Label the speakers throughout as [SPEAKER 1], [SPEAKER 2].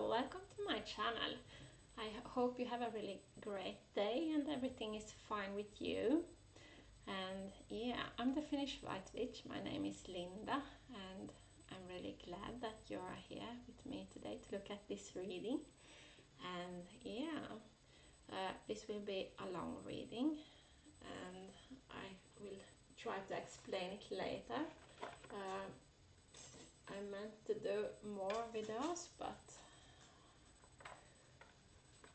[SPEAKER 1] Hello, welcome to my channel. I hope you have a really great day and everything is fine with you. And yeah, I'm the Finnish White Witch. My name is Linda and I'm really glad that you are here with me today to look at this reading. And yeah, this will be a long reading and I will try to explain it later. I meant to do more videos, but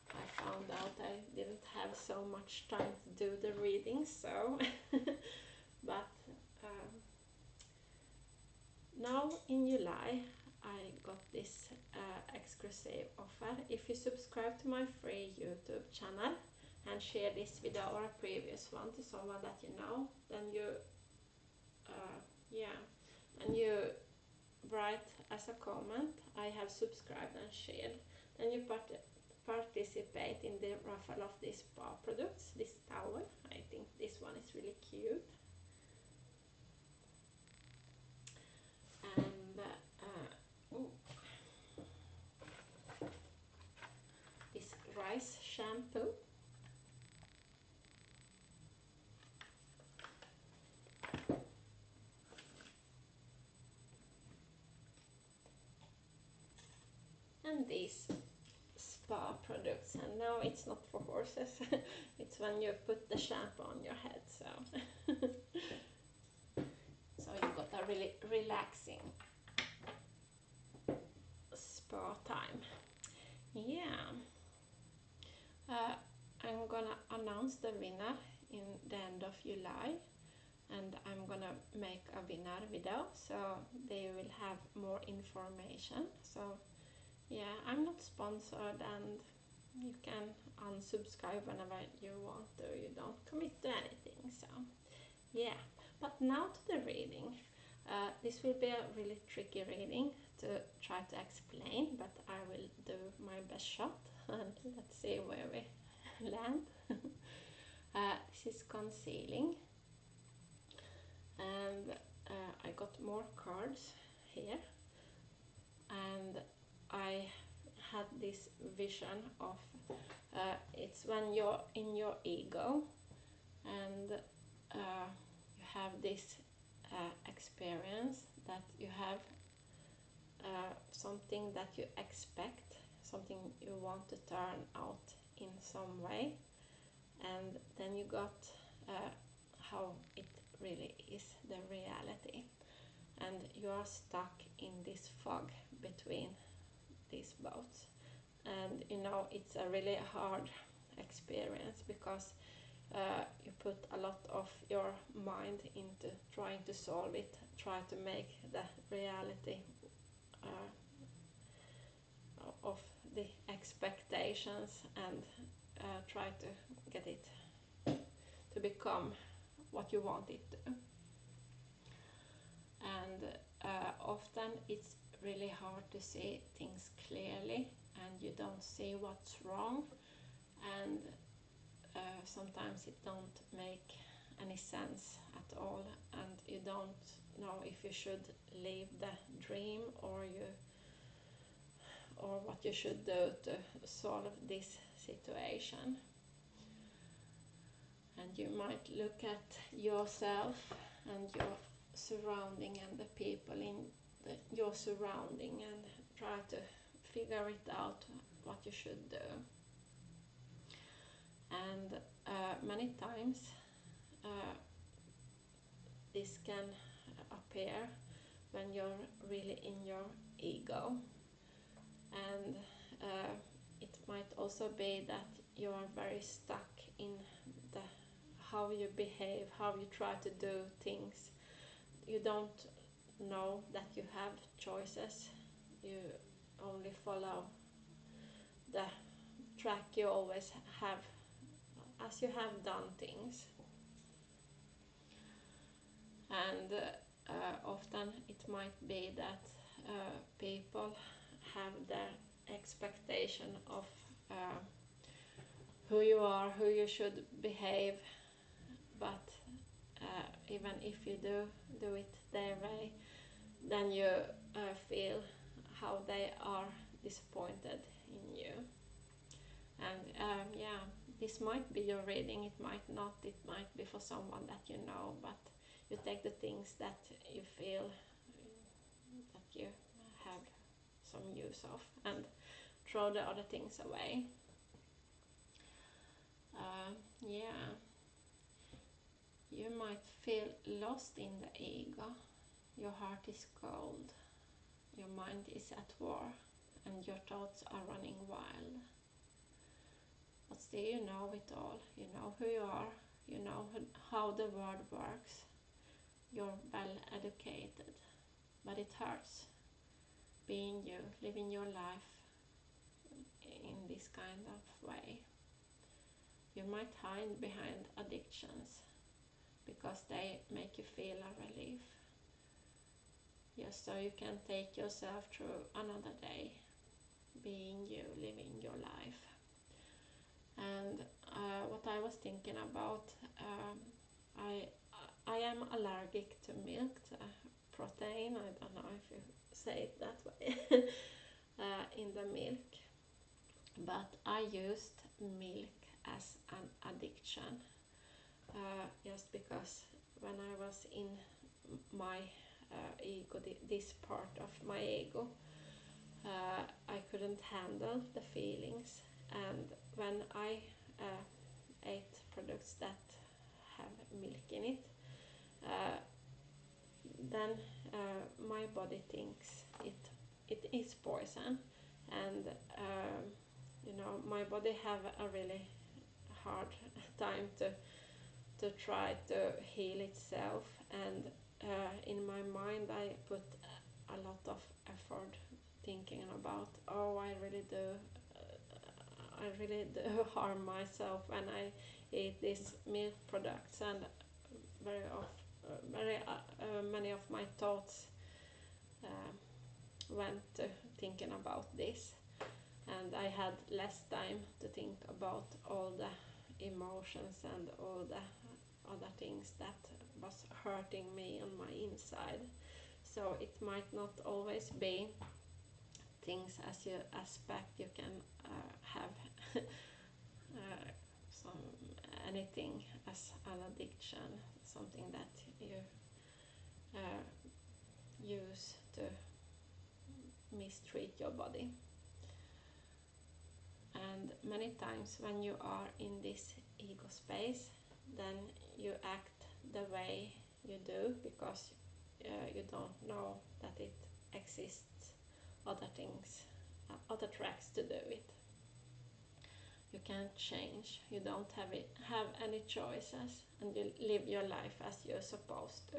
[SPEAKER 1] I found out I didn't have so much time to do the reading, so but now in July I got this exclusive offer. If you subscribe to my free YouTube channel and share this video or a previous one to someone that you know, then you and you write as a comment, I have subscribed and shared, then you participate in the raffle of these spa products, this towel. I think this one is really cute. And this rice shampoo. And these spa products, and no, it's not for horses. It's when you put the shampoo on your head, so so you got a really relaxing spa time. Yeah, I'm gonna announce the winner in the end of July, and I'm gonna make a winner video so they will have more information. So yeah, I'm not sponsored and you can unsubscribe whenever you want to. You don't commit to anything. So yeah, but now to the reading. This will be a really tricky reading to try to explain, but I will do my best shot and let's see where we land. This is concealing, and I got more cards here, and I had this vision of it's when you're in your ego and you have this experience that you have something that you expect, something you want to turn out in some way, and then you got how it really is, the reality, and you are stuck in this fog between these boats. And you know, it's a really hard experience because you put a lot of your mind into trying to solve it, try to make the reality of the expectations, and try to get it to become what you want it to. And often it's really hard to see things clearly, and you don't see what's wrong, and sometimes it don't make any sense at all, and you don't know if you should leave the dream or what you should do to solve this situation. And you might look at yourself and your surrounding and the people in your surrounding and try to figure it out what you should do. And many times this can appear when you're really in your ego, and it might also be that you are very stuck in the how you behave, how you try to do things. You don't know that you have choices, you only follow the track you always have as you have done things. And often it might be that people have their expectation of who you are, who you should behave, but even if you do it their way, then you feel how they are disappointed in you. And yeah, this might be your reading, it might not, it might be for someone that you know, but you take the things that you feel that you have some use of and throw the other things away. Yeah, you might feel lost in the ego. Your heart is cold, your mind is at war, and your thoughts are running wild. But still you know it all. You know who you are, you know how the world works. You're well educated, but it hurts being you, living your life in this kind of way. You might hide behind addictions because they make you feel a relief. Just so you can take yourself through another day, being you, living your life. And what I was thinking about, I am allergic to milk, protein, I don't know if you say it that way, in the milk. But I used milk as an addiction, just because when I was in my ego, this part of my ego, I couldn't handle the feelings, and when I ate products that have milk in it, then my body thinks it is poison, and you know, my body have a really hard time to try to heal itself, and in my mind I put a lot of effort thinking about, oh, I really do harm myself when I eat these milk products, and very many of my thoughts went to thinking about this, and I had less time to think about all the emotions and all the other things that was hurting me on my inside. So it might not always be things as you expect. You can have some anything as an addiction, something that you use to mistreat your body. And many times when you are in this ego space, then you act the way you do because you don't know that it exists other things, other tracks to do it. You can't change, you don't have any choices, and you live your life as you're supposed to.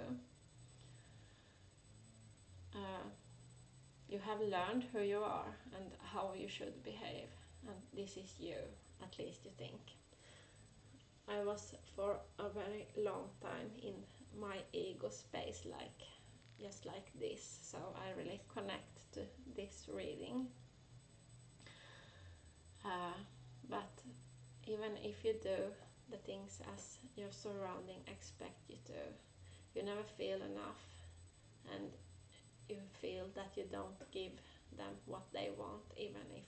[SPEAKER 1] You have learned who you are and how you should behave, and this is you, at least you think. I was for a very long time in my ego space, just like this, so I really connect to this reading. But even if you do the things as your surrounding expect you to, you never feel enough, and you feel that you don't give them what they want, even if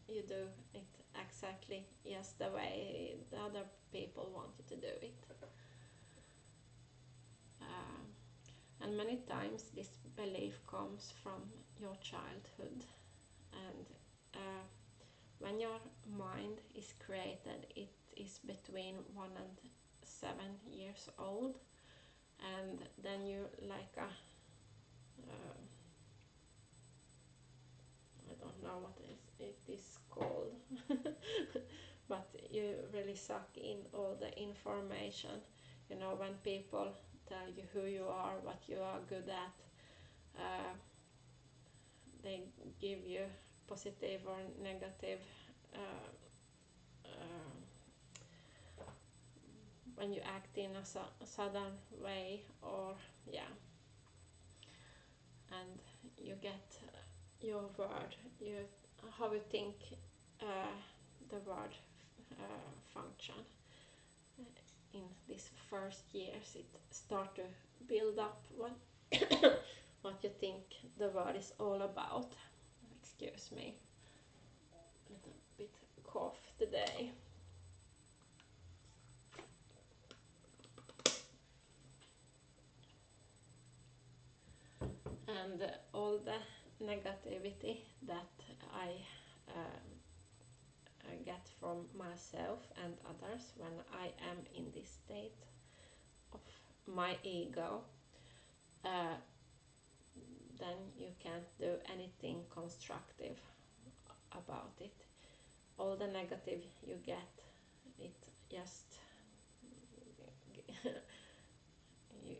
[SPEAKER 1] you do it exactly just the way the other people want you to do it. And many times this belief comes from your childhood, and when your mind is created, it is between 1 and 7 years old, and then you like a I don't know what it is called, but you really suck in all the information. You know, when people tell you who you are, what you are good at, they give you positive or negative when you act in a sudden way, or yeah, and you get your word, how you think the word function. In these first years, it start to build up what what you think the word is all about. excuse me, a little bit cough today. And all the negativity that I get from myself and others when I am in this state of my ego, then you can't do anything constructive about it. All the negative you get, it just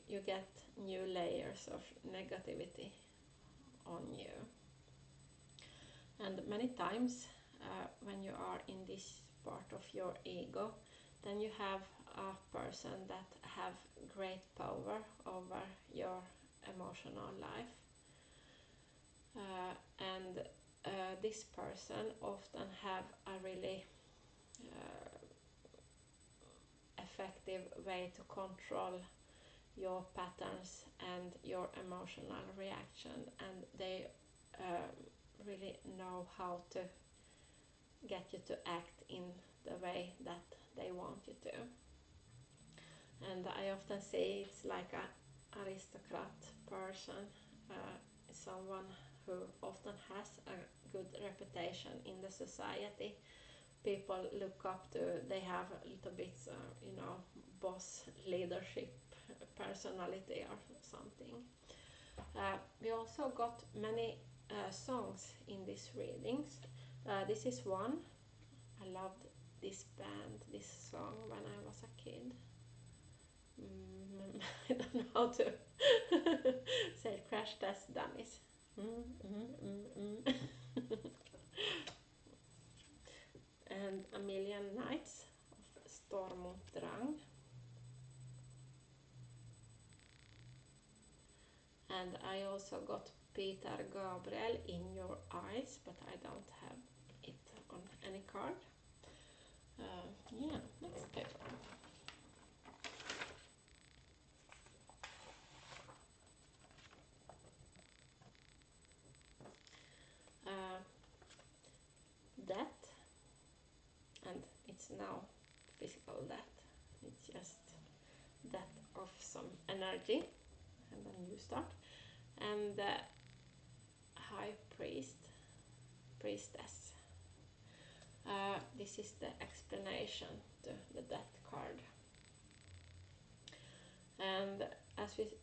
[SPEAKER 1] you get new layers of negativity on you. And many times when you are in this part of your ego, then you have a person that have great power over your emotional life. And this person often have a really effective way to control your patterns and your emotional reaction, and they really know how to get you to act in the way that they want you to. And I often say it's like an aristocrat person, someone who often has a good reputation in the society. People look up to, they have a little bit, boss leadership personality or something. We also got many songs in these readings. This is one. I loved this band, this song when I was a kid. I don't know how to say Crash Test Dummies. And A Million Nights of Storm und Drang. And I also got Peter Gabriel, In Your Eyes, but I don't have it on any card. Yeah, let's do it. Death, and it's now physical death. It's just death of some energy, and then you start. And the High Priestess. This is the explanation to the death card. And as we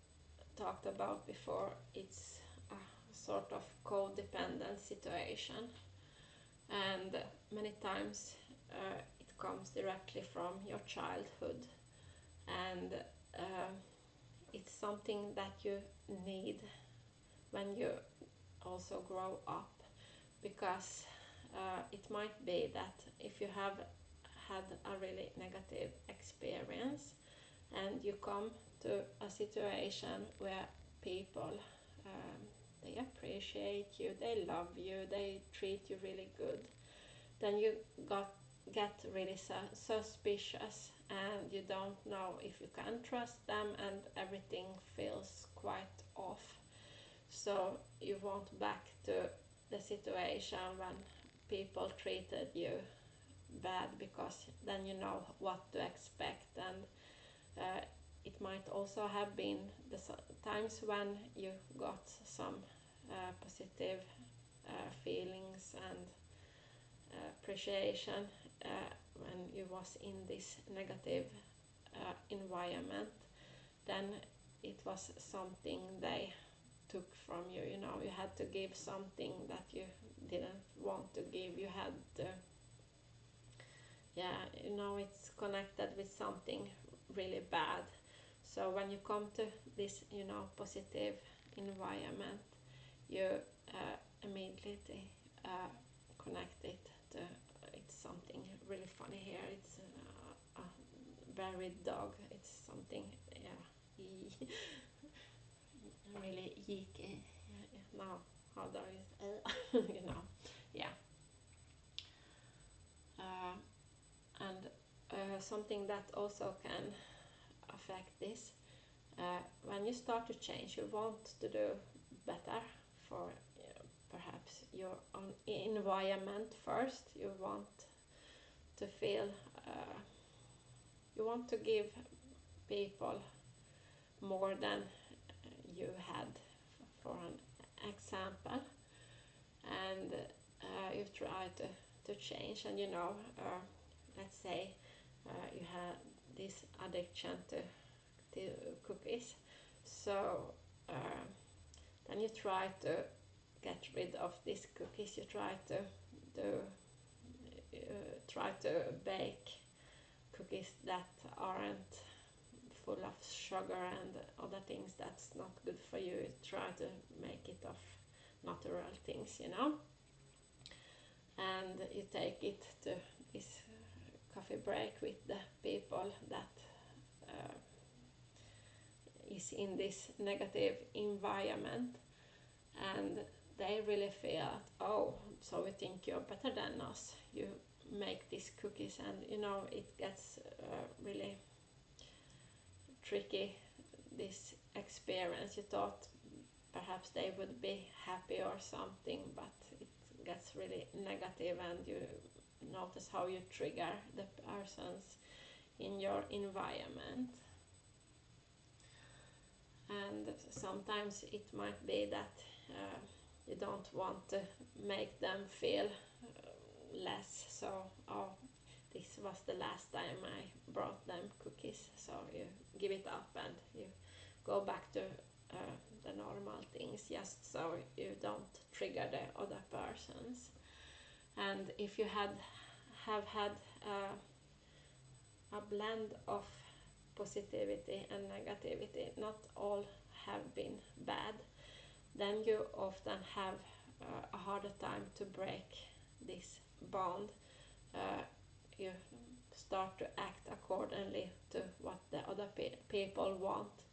[SPEAKER 1] talked about before, it's a sort of codependent situation, and many times it comes directly from your childhood, and it's something that you need when you also grow up, because it might be that if you have had a really negative experience and you come to a situation where people they appreciate you, they love you, they treat you really good, then you get really suspicious, and you don't know if you can trust them, and everything feels quite off. So you want back to the situation when people treated you bad, because then you know what to expect. And it might also have been the times when you got some positive feelings and appreciation when you was in this negative environment. Then it was something they took from you. You had to give something that you didn't want to give. You had to, it's connected with something really bad. So when you come to this, positive environment, you immediately connect it to, it's something really funny here. It's a buried dog. It's something, really yeeky. Now, how there is, yeah. And something that also can affect this, when you start to change, you want to do better for perhaps your own environment first. You want to feel, you want to give people more than you had, for an example, and you try to change. And let's say you have this addiction to cookies, so then you try to get rid of these cookies. You try to do try to bake cookies that aren't full of sugar and other things that's not good for you. You try to make it of natural things, and you take it to this coffee break with the people that is in this negative environment, and they really feel, oh, so you think you're better than us, you make these cookies, and it gets really tricky, this experience. You thought perhaps they would be happy or something, but it gets really negative, and you notice how you trigger the persons in your environment. And sometimes it might be that you don't want to make them feel less, so this was the last time I brought them cookies, so you give it up and you go back to the normal things, just so you don't trigger the other persons. And if you have had a blend of positivity and negativity, not all have been bad, then you often have a harder time to break this bond. You start to act accordingly to what the other people want,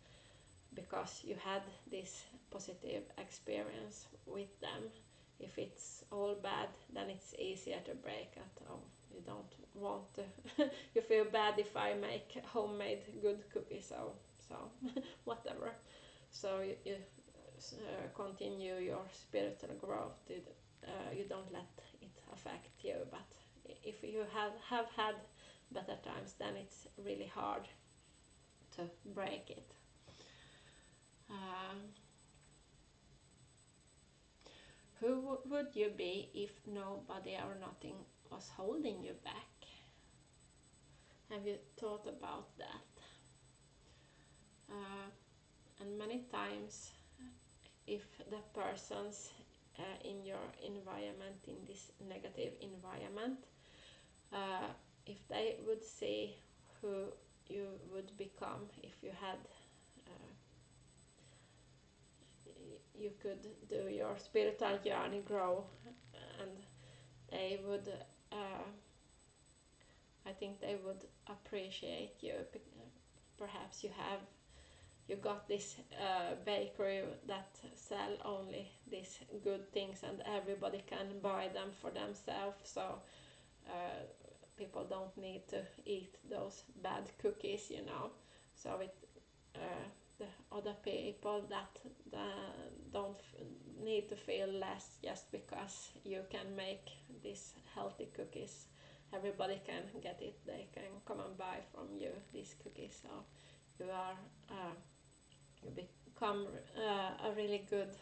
[SPEAKER 1] because you had this positive experience with them. If it's all bad, then it's easier to break it. Oh, you don't want to you feel bad if I make homemade good cookies, so whatever. So you continue your spiritual growth. You don't let it affect you. But if you have had better times, then it's really hard to break it. Who would you be if nobody or nothing was holding you back? Have you thought about that? And many times, if the persons in your environment, in this negative environment, if they would see who you would become if you had you could do your spiritual journey, grow, and they would I think they would appreciate you. Perhaps you got this bakery that sell only these good things, and everybody can buy them for themselves, so people don't need to eat those bad cookies, so the other people that don't need to feel less just because you can make these healthy cookies. Everybody can get it. They can come and buy from you these cookies. So you are you become a really good,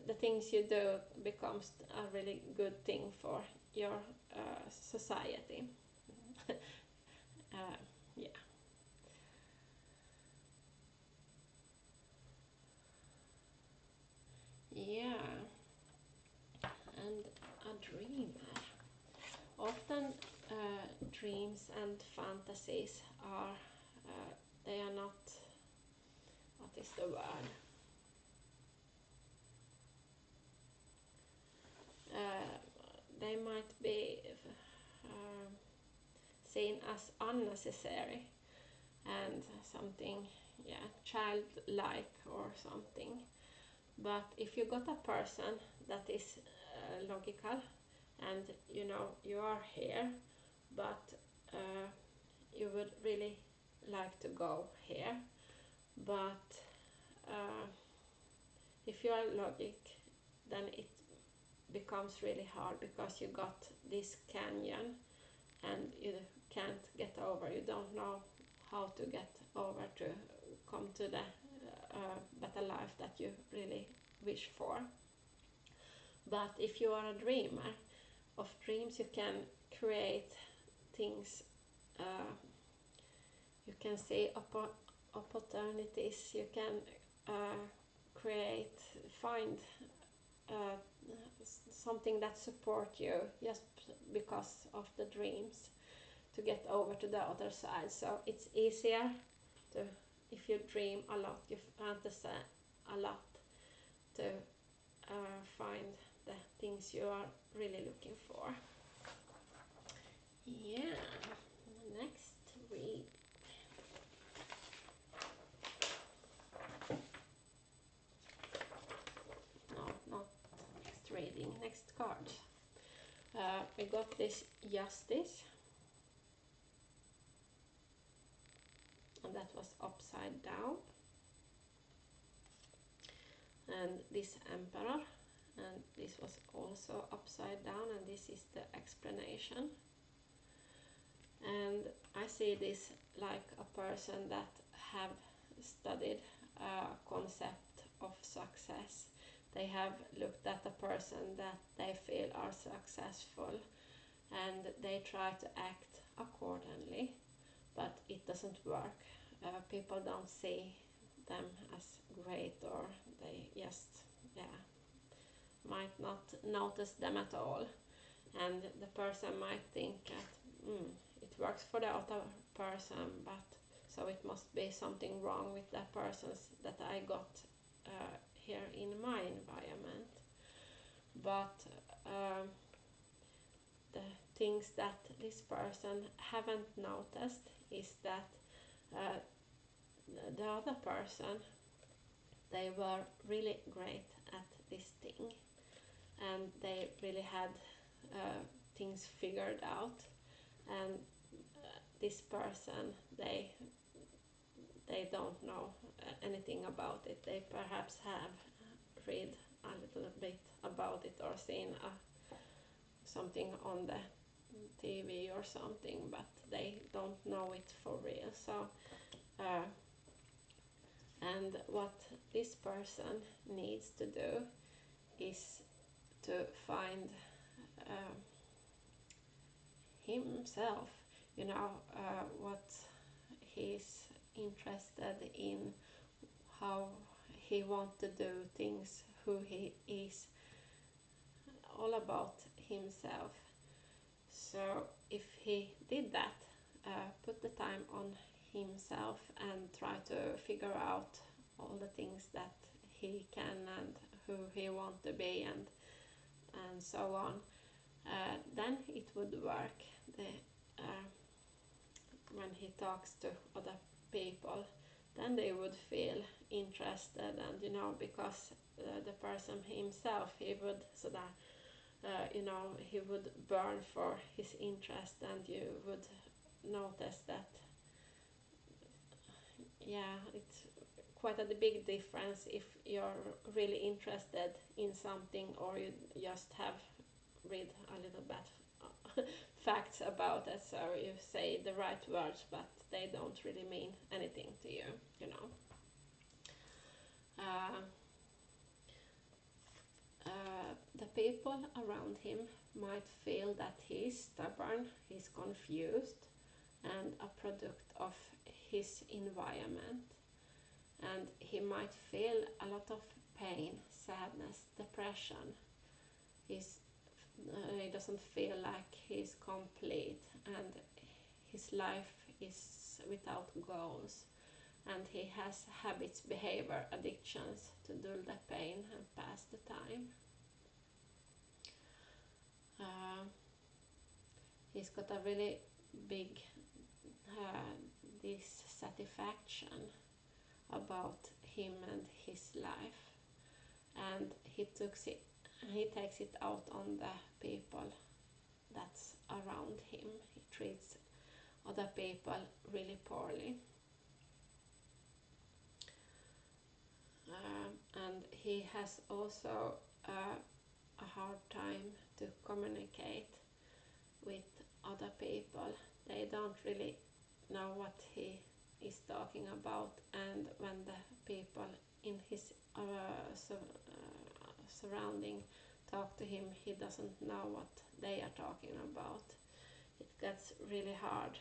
[SPEAKER 1] the things you do becomes a really good thing for your society. Yeah. Yeah. And a dreamer. Often dreams and fantasies are they are not, what is the word, they might be seen as unnecessary and something, childlike or something. But if you got a person that is logical, and you are here, but you would really like to go here, but If you are logic, then it becomes really hard because you got this canyon and you can't get over. You don't know how to get over to come to the better life that you really wish for. But if you are a dreamer of dreams, you can create things, you can see opportunities, you can find uh, something that support you just because of the dreams to get over to the other side. So it's easier to, if you dream a lot, you fantasize a lot, to find the things you are really looking for. Yeah, next read. No, not next reading, next card. We got this Justice, and that was upside down, and this Emperor, and this was also upside down, and this is the explanation. And I see this like a person that have studied a concept of success. They have looked at a person that they feel are successful, and they try to act accordingly, but it doesn't work. People don't see them as great, or they just might not notice them at all. And the person might think that it works for the other person, but so it must be something wrong with that person's that I got here in my environment. But the things that this person haven't noticed is that the other person, they were really great at this thing, and they really had things figured out, and this person, they don't know anything about it. They perhaps have read a little bit about it or seen something on the TV or something, but they don't know it for real. So and what this person needs to do is to find himself, what he's interested in, how he wants to do things, who he is, all about himself. So if he did that, put the time on himself and try to figure out all the things that he can and who he wants to be, and so on, then it would work. When he talks to other people, then they would feel interested, and because the person himself, he would he would burn for his interest, and you would notice that it's quite a big difference if you're really interested in something, or you just have read a little bit facts about it, so you say the right words but they don't really mean anything to you. The people around him might feel that he's stubborn, he's confused, and a product of his environment, and he might feel a lot of pain, sadness, depression. He doesn't feel like he's complete, and his life is without goals, and he has habits, behavior, addictions to dull the pain and pass the time. He's got a really big dissatisfaction about him and his life, and he takes it out on the people that's around him. He treats other people really poorly. and he has also a hard time to communicate with other people. They don't really know what he is talking about, and when the people in his surrounding talk to him, he doesn't know what they are talking about. It gets really hard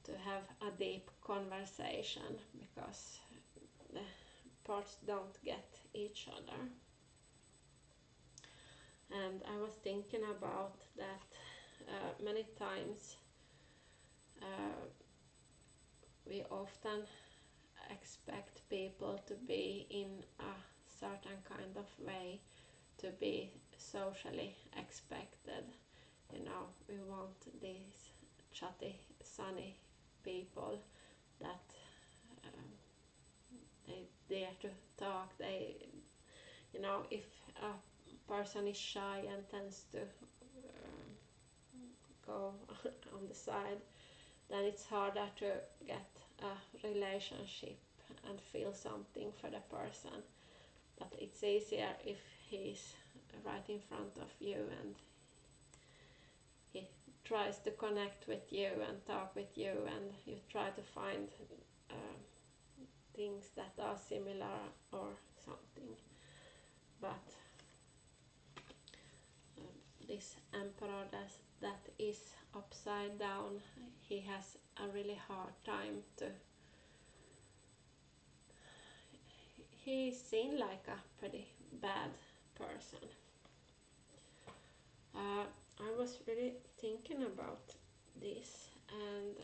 [SPEAKER 1] to have a deep conversation because the parts don't get each other. And I was thinking about that many times. We often expect people to be in a certain kind of way, to be socially expected. You know, we want these chatty, sunny people that they dare to talk. They, you know, if a person is shy and tends to go on the side, then it's harder to get a relationship and feel something for the person. But it's easier if he's right in front of you and he tries to connect with you and talk with you, and you try to find things that are similar or something. But this emperor that is upside down, he has a really hard time to. He's seen like a pretty bad person. I was really thinking about this, and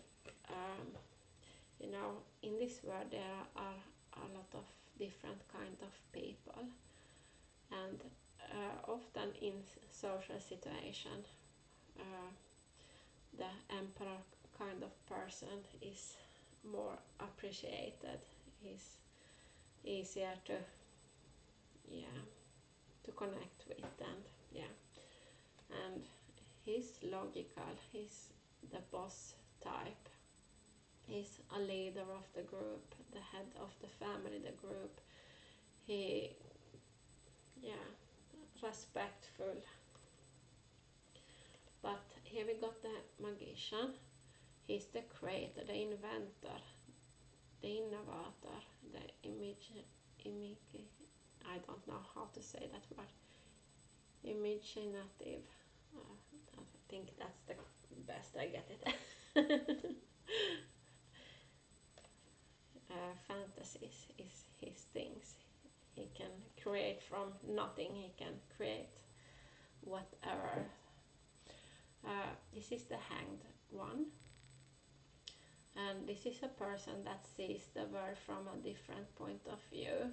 [SPEAKER 1] you know, in this world there are a lot of different kind of people, and often in social situation, the emperor kind of person is more appreciated. He's easier to, yeah, to connect with, and yeah, and he's logical. He's the boss type. He's a leader of the group, the head of the family, the group. He, yeah, respectful. But here we got the magician. He's the creator, the inventor, the innovator, the I don't know how to say that word. Imaginative. I think that's the best I get it. Fantasies is his things. He can create from nothing. He can create whatever. This is the hanged one, and this is a person that sees the world from a different point of view,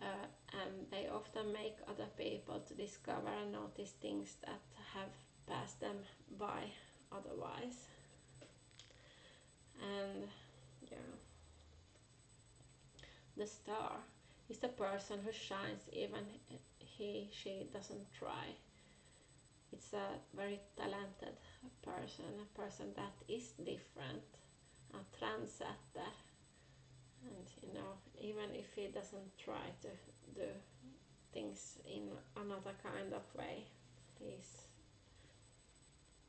[SPEAKER 1] and they often make other people to discover and notice things that have passed them by otherwise. And yeah, the star is the person who shines even she doesn't try. It's a very talented person, a person that is different, a trendsetter, and you know, even if he doesn't try to do things in another kind of way, he's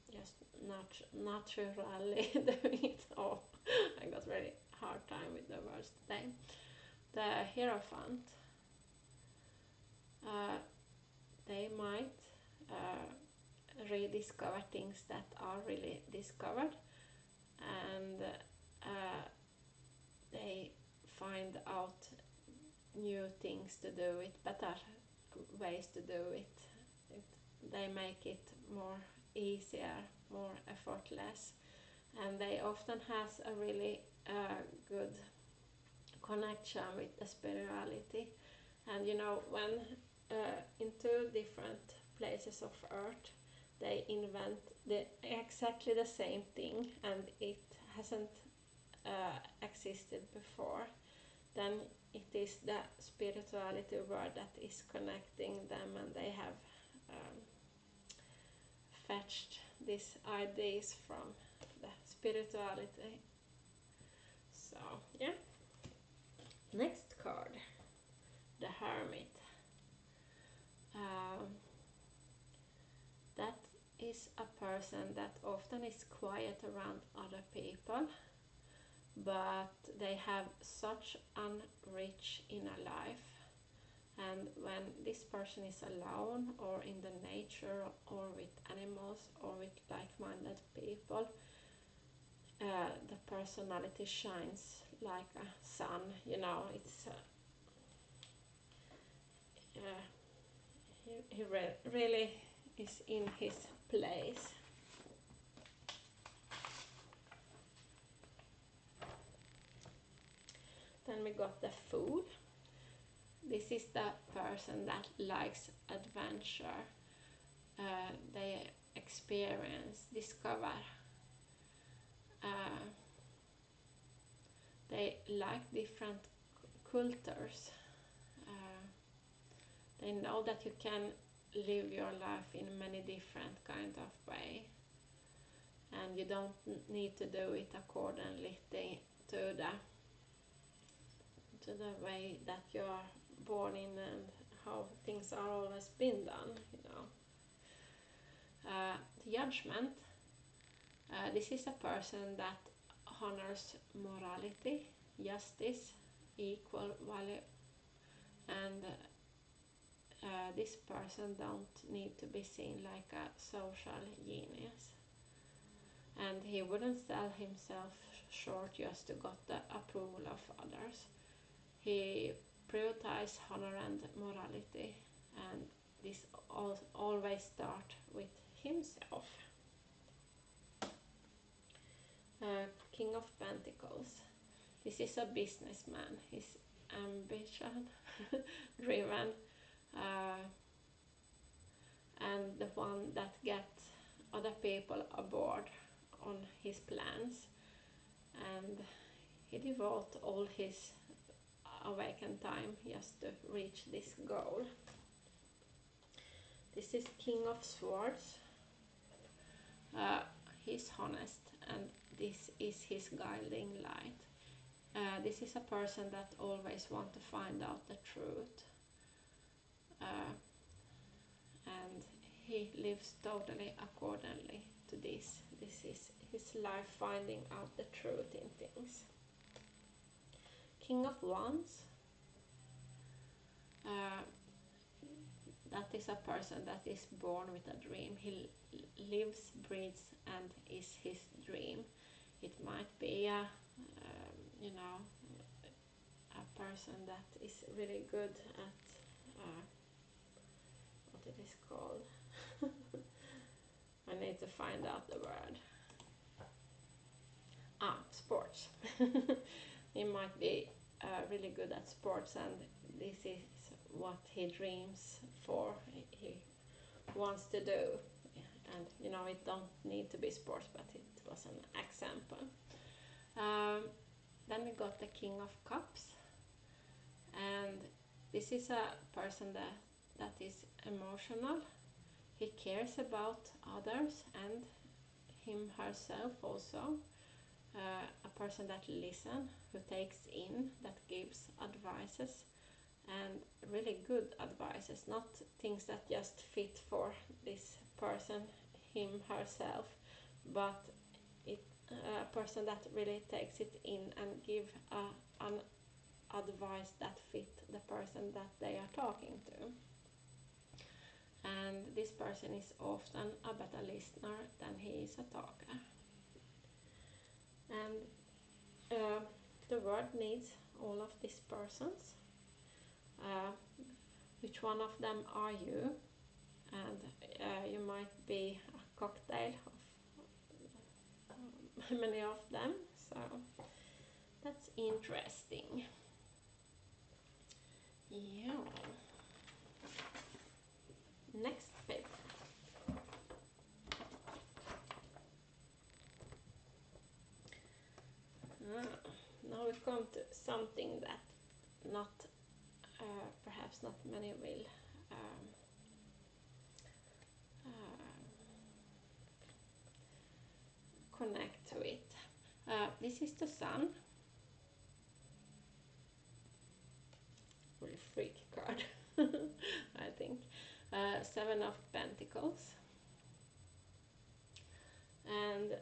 [SPEAKER 1] just naturally doing it. Oh, I got really hard time with the words today. The Hierophant, they might rediscover things that are really discovered, and they find out new things to do it, better ways to do it. They make it more easier, more effortless, and they often has a really good connection with the spirituality. And you know, when in two different places of earth they invent exactly the same thing and it hasn't existed before, then it is the spirituality world that is connecting them, and they have fetched these ideas from the spirituality. So yeah, next card. the Hermit. That is a person that often is quiet around other people, but they have such unrich inner life. And when this person is alone or in the nature or with animals or with like-minded people, the personality shines like a sun. You know, it's he really is in his place. Then we got the Fool. This is the person that likes adventure. They experience, discover. They like different cultures. They know that you can live your life in many different kind of way, and you don't need to do it accordingly to the way that you are born in and how things are always been done, you know. Judgment. This is a person that honors morality, justice, equal value, and this person don't need to be seen like a social genius. And he wouldn't sell himself short just to get the approval of others. He prioritizes honor and morality, and this always starts with himself. King of Pentacles. This is a businessman. He's ambition driven, and the one that gets other people aboard on his plans, and he devotes all his awakened time just to reach this goal. This is King of Swords. He's honest, and this is his guiding light. This is a person that always wants to find out the truth, and he lives totally accordingly to this. This is his life, finding out the truth in things. King of Wands. That is a person that is born with a dream. He lives, breathes, and is his dream. It might be a person that is really good at what it is called. I need to find out the word. Sports. He might be really good at sports, and this is what he dreams for. He wants to do, and you know, it don't need to be sports, but it was an example. Then we got the King of Cups, and this is a person that is emotional. He cares about others and him herself also. A person that listens, who takes in, that gives advices, and really good advices, not things that just fit for this person, him herself, but a person that really takes it in and give an advice that fit the person that they are talking to. And this person is often a better listener than he is a talker. And the world needs all of these persons. Which one of them are you? And you might be a cocktail of many of them, so that's interesting. Yeah. Next paper. Now we come to something that not perhaps not many will connect to it. This is the Sun. Really freaky card. Seven of Pentacles, and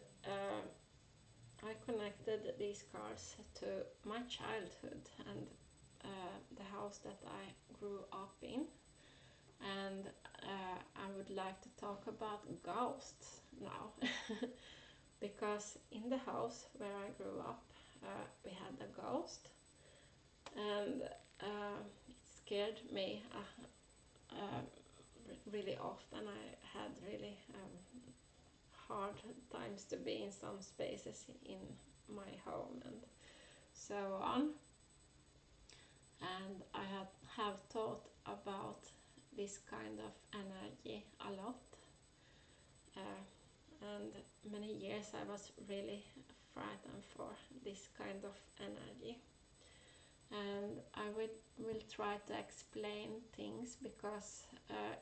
[SPEAKER 1] I connected these cards to my childhood and the house that I grew up in, and I would like to talk about ghosts now. Because in the house where I grew up, we had a ghost, and it scared me really often. I had really hard times to be in some spaces in my home and so on. And I have thought about this kind of energy a lot. And many years I was really frightened for this kind of energy. And I will try to explain things, because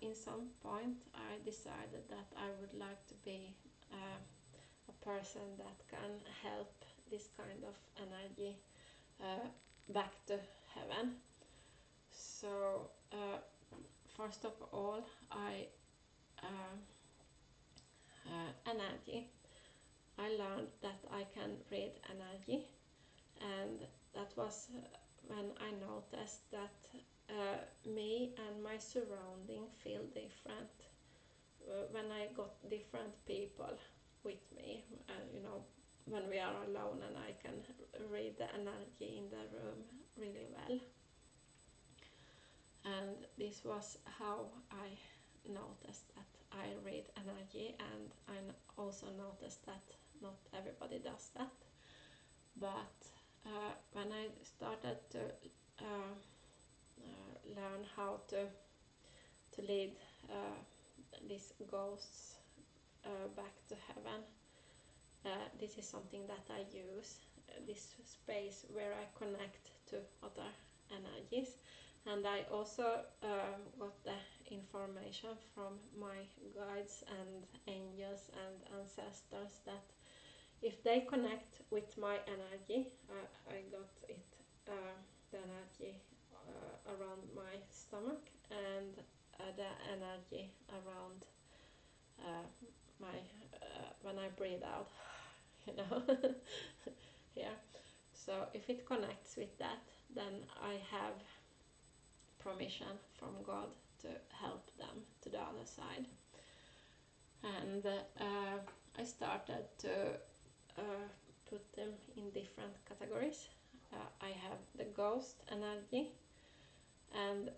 [SPEAKER 1] in some point I decided that I would like to be a person that can help this kind of energy back to heaven. So first of all, energy. I learned that I can read energy, and that was when I noticed that me and my surrounding feel different. When I got different people with me, when we are alone, and I can read the energy in the room really well. And this was how I noticed that I read energy, and I also noticed that not everybody does that. But when I started to learn how to lead these ghosts back to heaven, this is something that I use, this space where I connect to other energies. And I also got the information from my guides and angels and ancestors that if they connect with my energy, I got it, the energy around my stomach, and the energy around my when I breathe out, here. So if it connects with that, then I have permission from God to help them to the other side. And I started to put them in different categories. I have the ghost energy, and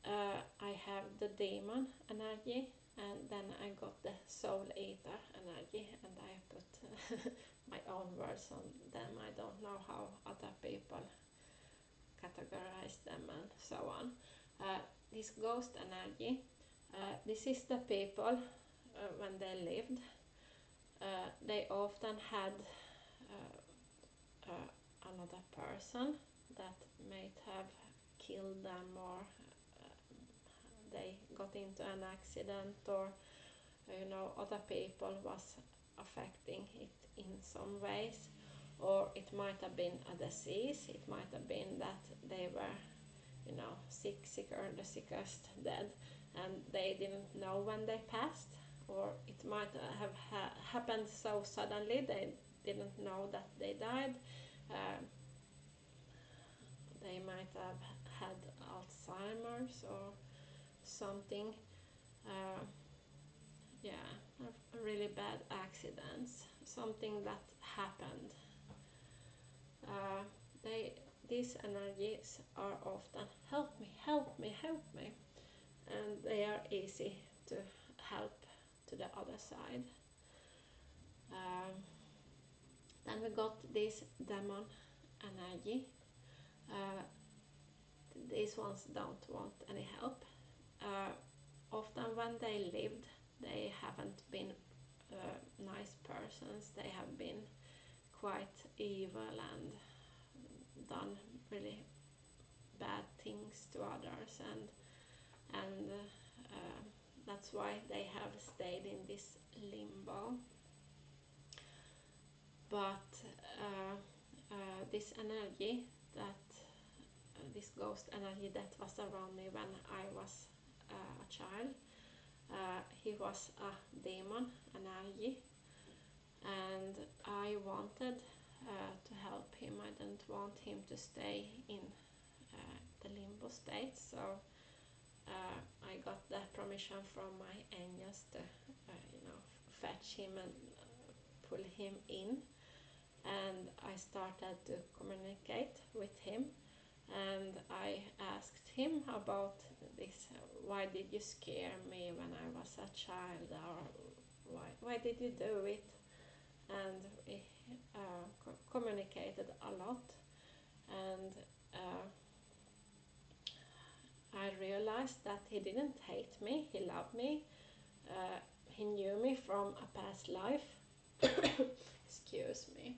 [SPEAKER 1] I have the demon energy, and then I got the soul eater energy, and I put my own words on them. I don't know how other people categorize them and so on. This ghost energy, this is the people when they lived. They often had another person that might have killed them, or they got into an accident, or other people was affecting it in some ways. Or it might have been a disease, it might have been that they were sicker, the sickest dead, and they didn't know when they passed. Or it might have happened so suddenly they didn't know that they died. They might have had Alzheimer's or something. Really bad accidents, something that happened. These energies are often help me, help me, help me, and they are easy to help to the other side. Then we got this demon energy. These ones don't want any help. Often when they lived, they haven't been nice persons. They have been quite evil and done really bad things to others, and that's why they have stayed in this limbo. But this energy, this ghost energy that was around me when I was a child, he was a demon, an energy, and I wanted to help him. I didn't want him to stay in the limbo state, so I got the permission from my angels to fetch him and pull him in, and I started to communicate with him, and I asked him about this. Why did you scare me when I was a child, or why did you do it? And we communicated a lot, and I realized that he didn't hate me, he loved me. He knew me from a past life. Excuse me.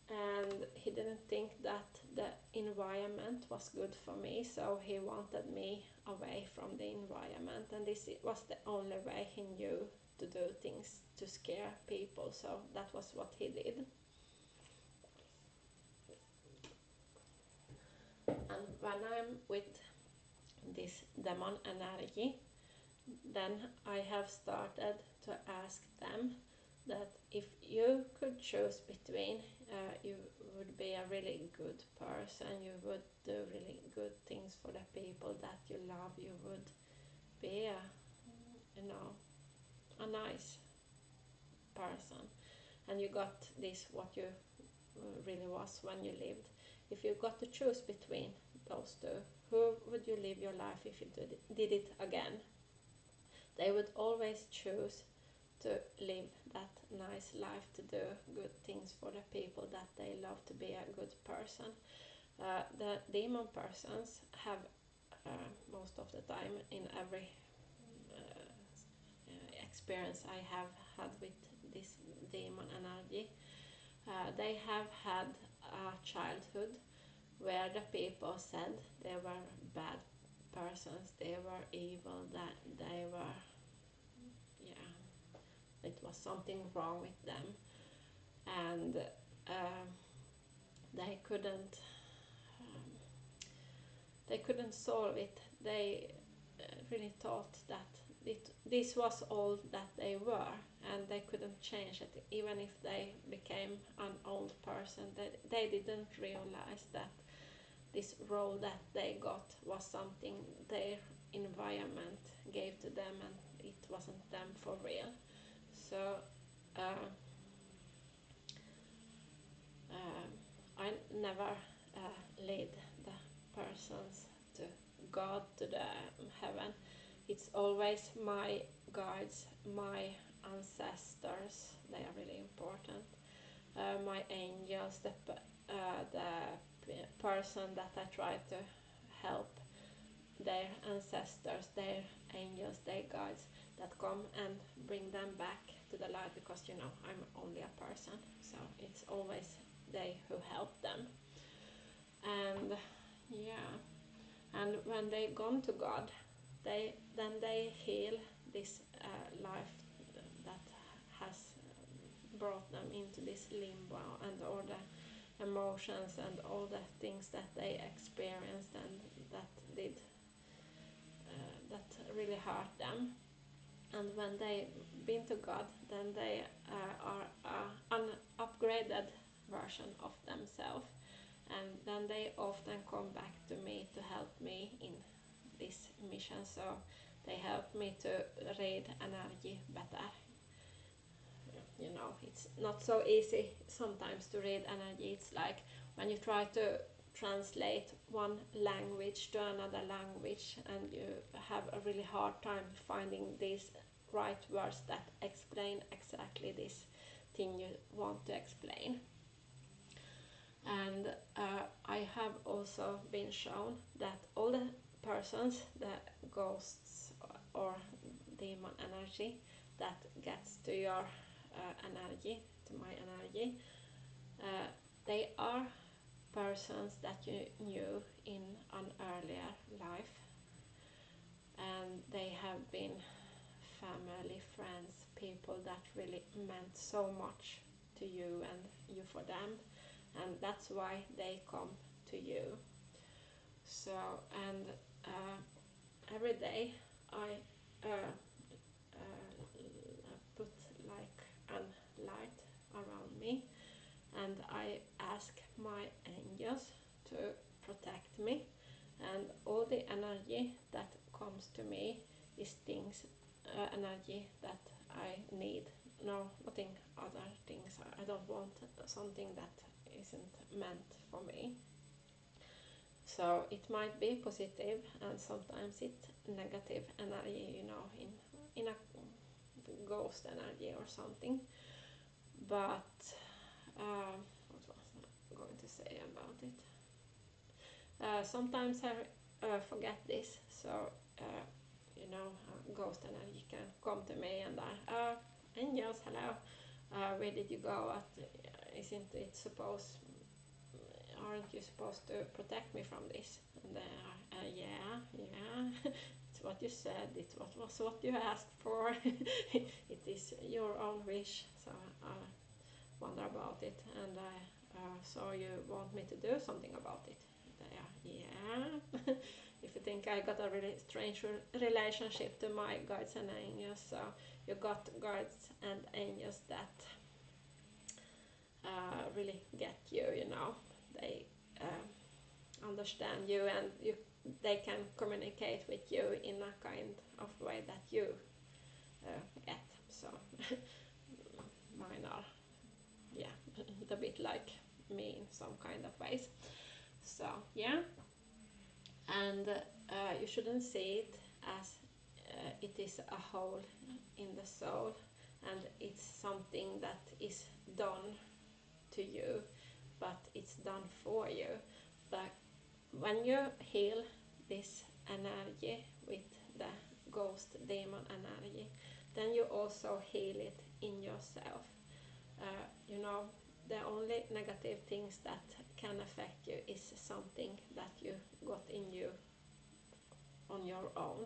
[SPEAKER 1] And he didn't think that the environment was good for me, so he wanted me away from the environment, and this was the only way he knew to do things to scare people, so that was what he did. And when I'm with this demon energy, then I have started to ask them that if you could choose between, you would be a really good person, you would do really good things for the people that you love, you would be a nice person, and you got this what you really was when you lived. If you got to choose between those two, who would you live your life if you did it again? They would always choose to live that nice life, to do good things for the people that they love, to be a good person. The demon persons have most of the time, in every experience I have had with this demon energy, they have had a childhood where the people said they were bad persons, they were evil, that they were, it was something wrong with them, and they couldn't solve it. They really thought that this was all that they were, and they couldn't change it. Even if they became an old person, they didn't realize that this role that they got was something their environment gave to them, and it wasn't them for real. So I never lead the persons to God, to the heaven. It's always my guides, my ancestors. They are really important. My angels, the person that I try to help, their ancestors, their angels, their guides that come and bring them back to the light, because I'm only a person, so it's always they who help them. And and when they gone to God, they heal this life that has brought them into this limbo, and all the emotions and all the things that they experienced and that did that really hurt them. And when they been to God, then they are an upgraded version of themselves, and then they often come back to me to help me in this mission. So they help me to read energy better. It's not so easy sometimes to read energy. It's like when you try to translate one language to another language, and you have a really hard time finding these right words that explain exactly this thing you want to explain. And I have also been shown that all the persons, the ghosts or demon energy that gets to your energy, to my energy, they are persons that you knew in an earlier life, and they have been family, friends, people that really meant so much to you and you for them, and that's why they come to you. So, and every day I ask my angels to protect me, and all the energy that comes to me is things, energy that I need. No, nothing other things. I don't want something that isn't meant for me. So it might be positive, and sometimes it's negative energy, you know, in a ghost energy or something. But what was I going to say about it? Sometimes I forget this, so you know, ghost energy can come to me, and angels, hello, where did you go? Isn't it supposed? Aren't you supposed to protect me from this? And they are, yeah, it's what you said. It was what you asked for. It is your own wish. So I wonder about it, and so you want me to do something about it? Yeah. If you think I got a really strange relationship to my guides and angels, so you got guides and angels that really get you, you know. They understand you, and they can communicate with you in a kind of way that you get. So mine are, yeah, a bit like me in some kind of ways. So yeah, and you shouldn't see it as it is a hole in the soul, and it's something that is done to you, but it's done for you. But when you heal this energy with the ghost demon energy, then you also heal it in yourself. You know, the only negative things that can affect you is something that you got in you on your own,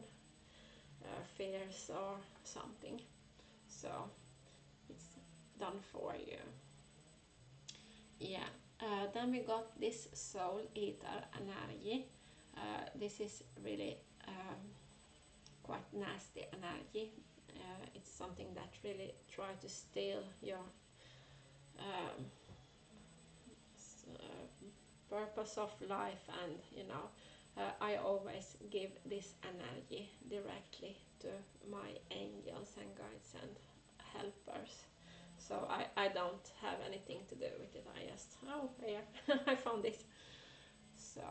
[SPEAKER 1] fears or something. So it's done for you. Yeah. Then we got this soul eater energy. This is really quite nasty energy. It's something that really try to steal your um, purpose of life, and you know, I always give this energy directly to my angels and guides and helpers. So I don't have anything to do with it. I just, oh, here, I found this. So,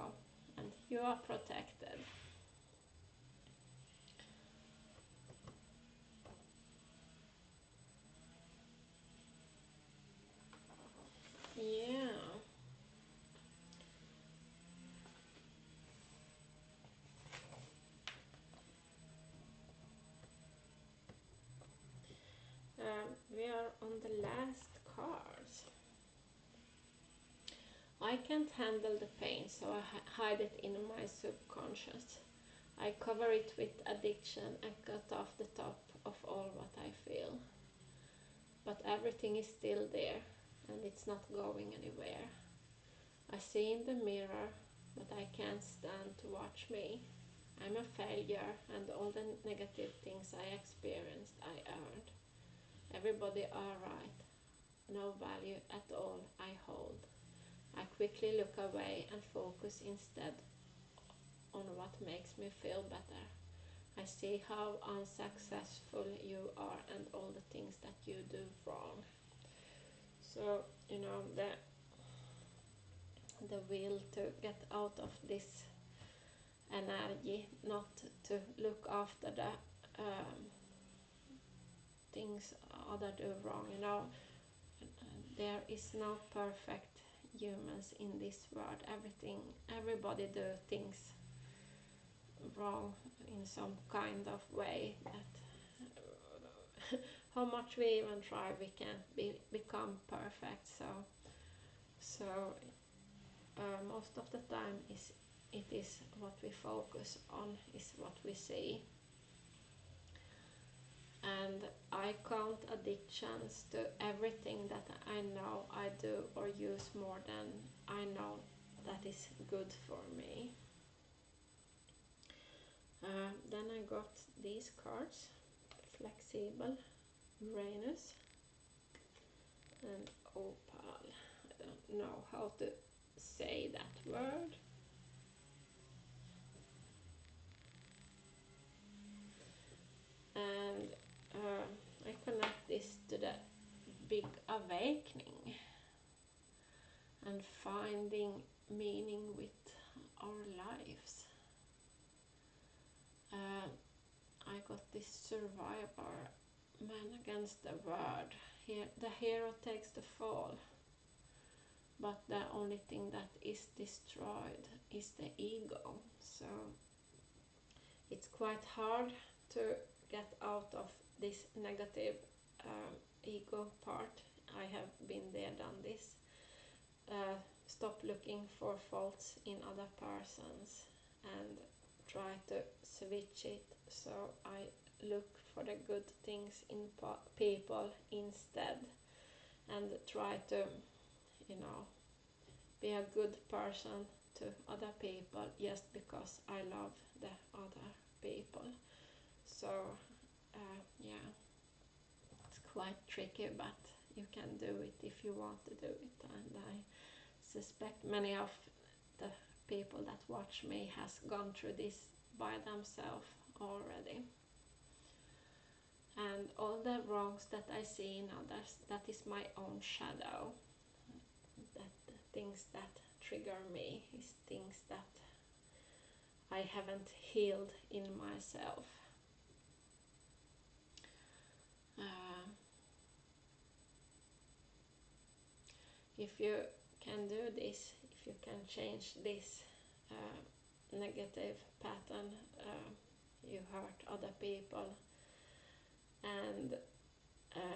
[SPEAKER 1] and you are protected. Yeah. We are on the last cards. I can't handle the pain, so I hide it in my subconscious. I cover it with addiction and cut off the top of all what I feel. But everything is still there, and it's not going anywhere. I see in the mirror, but I can't stand to watch me. I'm a failure, and all the negative things I experienced, I earned. Everybody alright, no value at all I hold. I quickly look away and focus instead on what makes me feel better. I see how unsuccessful you are and all the things that you do wrong. So, you know, the will to get out of this energy, not to look after the things other do wrong, you know. There is no perfect humans in this world. Everybody do things wrong in some kind of way, that how much we even try, we can't become perfect. So most of the time it is what we focus on is what we see. And I count addictions to everything that I know I do or use more than I know that is good for me. Then I got these cards: Flexible, Uranus, and Opal. I know how to say that word. And I connect this to the big awakening and finding meaning with our lives. I got this survivor, man against the world. Here, the hero takes the fall, but the only thing that is destroyed is the ego. So it's quite hard to get out of this negative ego part. I have been there, done this. Stop looking for faults in other persons and try to switch it, so I look for the good things in people instead, and try to, be a good person to other people just because I love the other people. So yeah, it's quite tricky, but you can do it if you want to do it, and I suspect many of the people that watch me has gone through this by themselves already. And all the wrongs that I see in others, that is my own shadow. That things that trigger me is things that I haven't healed in myself. If you can do this, if you can change this negative pattern, you hurt other people, and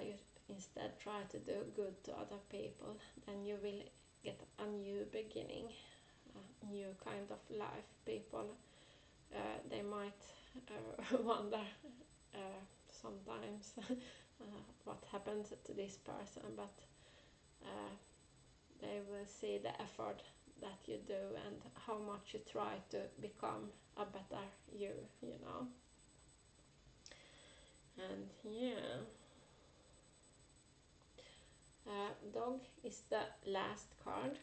[SPEAKER 1] you instead try to do good to other people, then you will get a new beginning, a new kind of life. People, they might wonder sometimes what happened to this person, but they will see the effort that you do and how much you try to become a better you, And yeah, dog is the last card.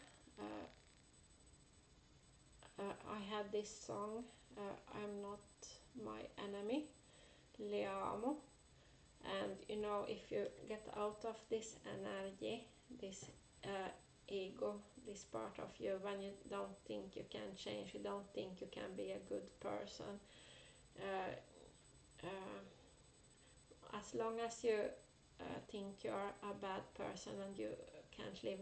[SPEAKER 1] I had this song, I'm Not My Enemy, Liamo. And if you get out of this energy, this ego, this part of you, when you don't think you can change, you don't think you can be a good person, as long as you think you're a bad person and you can't live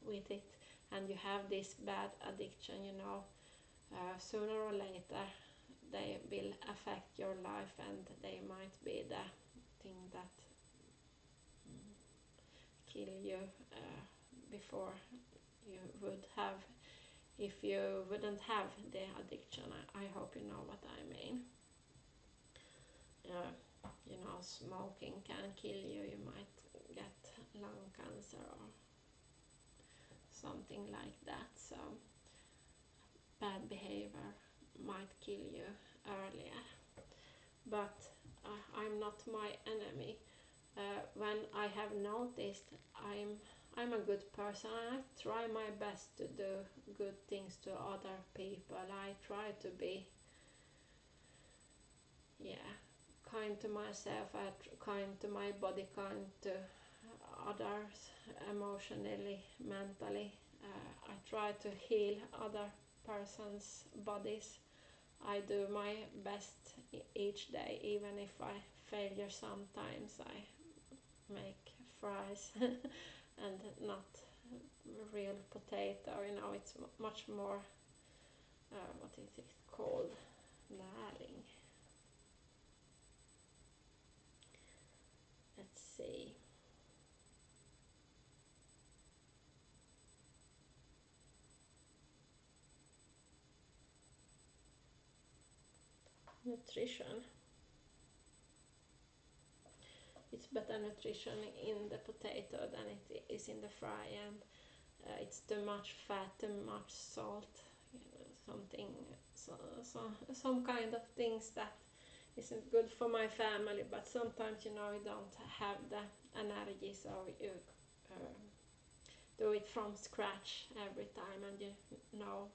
[SPEAKER 1] with it, and you have this bad addiction, sooner or later they will affect your life, and they might be the thing that kill you before you would have, if you wouldn't have the addiction. I hope you know what I mean. Smoking can kill you. You might get lung cancer or something like that. So bad behavior might kill you earlier. But I'm not my enemy. When I have noticed I'm a good person, I try my best to do good things to other people. I try to be kind to myself, kind to my body, kind to others, emotionally, mentally. I try to heal other person's bodies. I do my best each day, even if I failure sometimes. I make fries and not real potato. It's much more, what is it called? Näring. Let's see. Nutrition. It's better nutrition in the potato than it is in the fry, and it's too much fat, too much salt, some kind of things that isn't good for my family. But sometimes you don't have the energy, so you do it from scratch every time, and you know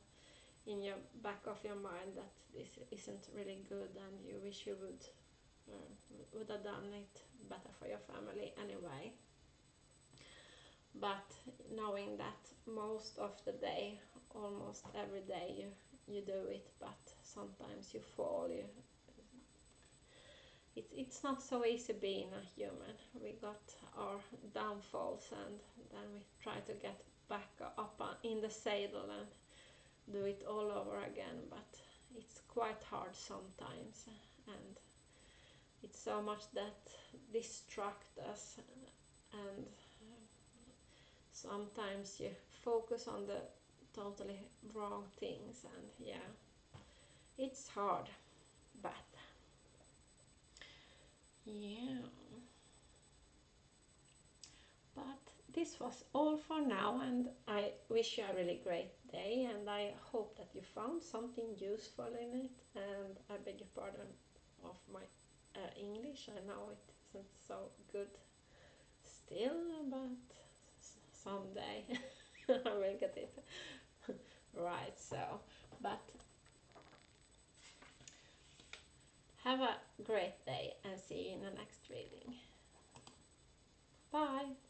[SPEAKER 1] in your back of your mind that this isn't really good and you wish you would have done it better for your family anyway. But knowing that most of the day, almost every day, you do it, but sometimes you fall. It's not so easy being a human. We got our downfalls, and then we try to get back up in the saddle and do it all over again. But it's quite hard sometimes, and it's so much that distracts us, and sometimes you focus on the totally wrong things, and yeah, it's hard, but yeah. But this was all for now, and I wish you a really great day, and I hope that you found something useful in it. And I beg your pardon of my English. I know it isn't so good still, but someday I will get it right. So, but have a great day and see you in the next reading. Bye!